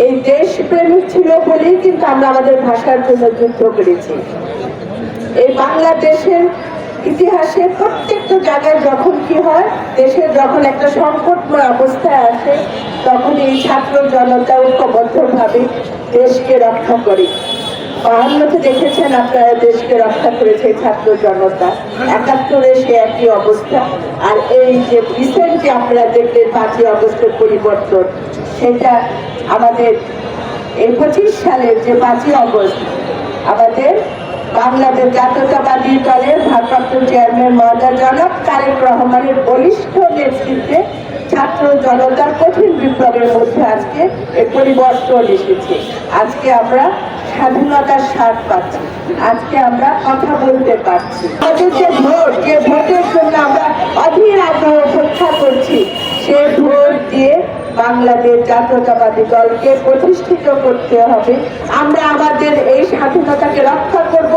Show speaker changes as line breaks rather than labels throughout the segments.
এই দেশপ্রেমিক ছিল বলেই কিন্তু আমরা আমাদের ভাষার জন্য যুদ্ধ করেছি। এই বাংলাদেশের ইতিহাসে প্রত্যেকটা জায়গায় যখন কি হয়, দেশের যখন একটা সংকটময় অবস্থায় আসে, তখন এই ছাত্র জনতা ঐক্যবদ্ধভাবে দেশকে রক্ষা করে। 52-তে দেখেছেন আপনারা, দেশকে রক্ষা করেছে ছাত্র জনতা। 71-এ সে একই অবস্থা। আর এই যে রিসেন্টলি আপনারা দেখলেন 5ই আগস্টের পরিবর্তন, সেটা আমাদের এই 25 সালের যে 5ই আগস্ট আমাদের বাংলাদেশ জাতীয়তাবাদী দলের ভারপ্রাপ্ত চেয়ারম্যান মহোদয় জনাব তারেক রহমানের বলিষ্ঠ নেতৃত্বে ছাত্র জনতার কঠিন বিপ্লবের মধ্যে আজকে এই পরিবর্তন এসেছে। আজকে আমরা স্বাধীনতার স্বাদ পাচ্ছি, আজকে আমরা কথা বলতে পারছি। আমাদের যে ভোট, যে ভোটের জন্য আমরা অধীর আগ্রহ অপেক্ষা করছি, সে ভোট দিয়ে বাংলাদেশ জাতীয়তাবাদী দলকে প্রতিষ্ঠিত করতে হবে। আমরা আমাদের এই স্বাধীনতাকে রক্ষা করব,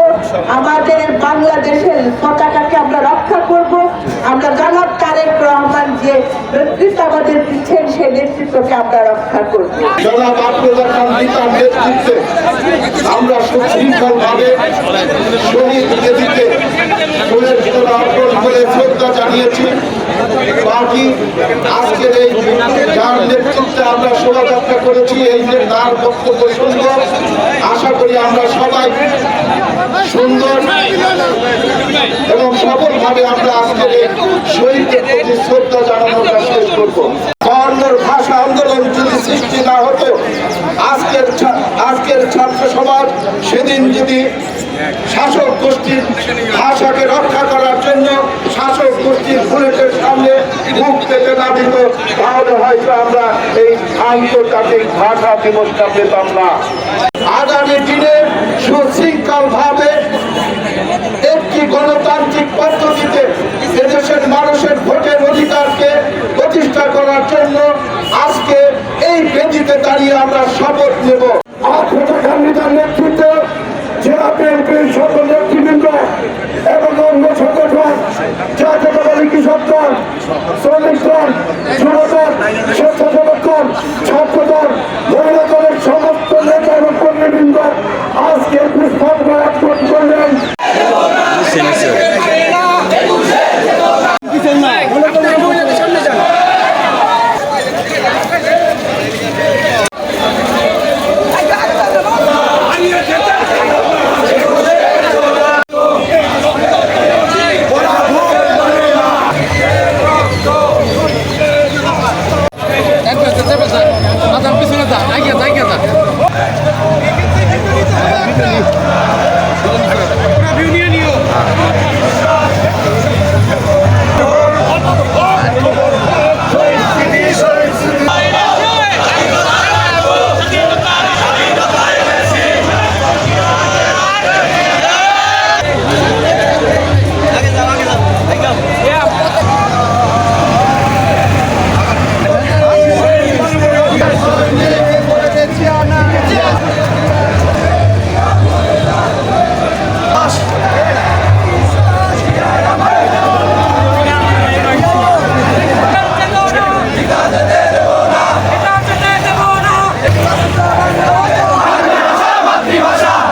আমাদের বাংলাদেশের পতাকাকে আমরা রক্ষা করব। আমরা জনাব তারেক রহমান যে নেতৃত্ব আমাদের দিচ্ছেন, সেই নেতৃত্বকে আমরা রক্ষা করব।
জনাব আব্দুল্লাহ খান নেতার নেতৃত্বে আমরা সুশৃঙ্খলভাবে শহীদ বেদিতে অর্পণ করে শ্রদ্ধা জানিয়েছি। বাকি আজকের এই যার নেতৃত্বে আমরা শোভাযাত্রা করেছি, এই যে তার বক্তব্য সুন্দর, আশা করি আমরা সবাই সুন্দর এবং সফলভাবে আমরা আজকের এই শহীদদের প্রতি শ্রদ্ধা জানানোটা শেষ করবো। বায়ান্নর ভাষা আন্দোলন যদি সৃষ্টি না হতো, আজকের ছাত্র সমাজ সেদিন যদি শাসক গোষ্ঠীর ভাষাকে রক্ষা করার জন্য শাসক গোষ্ঠীর বুলেটের সামনে মুখ পেতে না দিত, তাহলে হয়তো আমরা এই আন্তর্জাতিক ভাষা দিবসটা পেতাম না। আগামী দিনে সুশৃঙ্খল ভাবে একটি গণতান্ত্রিক পদ্ধতিতে এদেশের মানুষের ভোটের অধিকারকে প্রতিষ্ঠা করার জন্য আজকে এই বেদিতে দাঁড়িয়ে আমরা শপথ নেব। নেতৃত্বে জেলা বিএনপির সকল নেতৃবৃন্দ এবং অন্য সংগঠন, জাতীয়তাবাদী কৃষক দল, শ্রমিক দল, যুবদল, স্বেচ্ছাসেবক দল, ছাত্র দল, মহিলা দলের সমস্ত নেতা এবং কর্মীবৃন্দ আজকে পুষ্পাঞ্জলি অর্পণ করলেন।
Reunião.